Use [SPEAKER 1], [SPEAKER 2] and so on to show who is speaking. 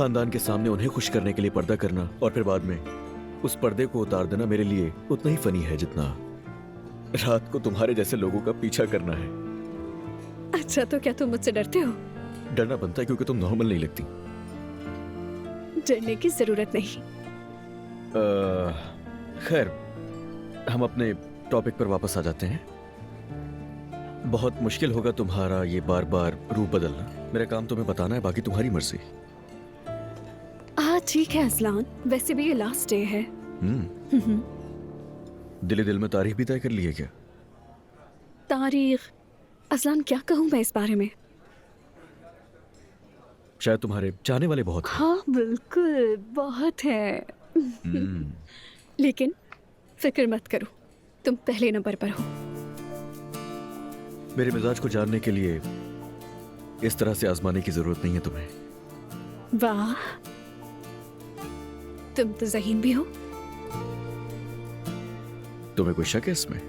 [SPEAKER 1] खानदान के सामने उन्हें खुश करने के लिए पर्दा करना और फिर बाद में उस पर्दे को उतार देना मेरे लिए उतना ही फनी है जितना रात को तुम्हारे जैसे लोगों का पीछा करना है।
[SPEAKER 2] अच्छा, तो क्या तुम मुझसे डरते हो?
[SPEAKER 1] डरना बनता है क्योंकि तुम नॉर्मल नहीं लगती।
[SPEAKER 2] डरने की जरूरत नहीं।
[SPEAKER 1] खैर, हम अपने टॉपिक पर वापस आ जाते हैं। बहुत मुश्किल होगा तुम्हारा ये बार बार रूप बदलना। मेरा काम तुम्हें बताना है, बाकी तुम्हारी मर्जी।
[SPEAKER 2] हाँ ठीक है असलान, वैसे भी ये लास्ट डे है।
[SPEAKER 1] दिल दिल में तारीख भी तय कर ली है क्या?
[SPEAKER 2] तारीख? असलान क्या कहूँ मैं इस बारे में?
[SPEAKER 1] शायद तुम्हारे चाहने वाले बहुत हैं।
[SPEAKER 2] हाँ बिल्कुल, बहुत है। लेकिन फिक्र मत करो, तुम पहले नंबर पर हो।
[SPEAKER 1] मेरे मिजाज को जानने के लिए इस तरह से आजमाने की जरूरत नहीं है तुम्हें।
[SPEAKER 2] वाह, तुम तो ज़हीन भी हो।
[SPEAKER 1] तुम्हें कोई शक है इसमें?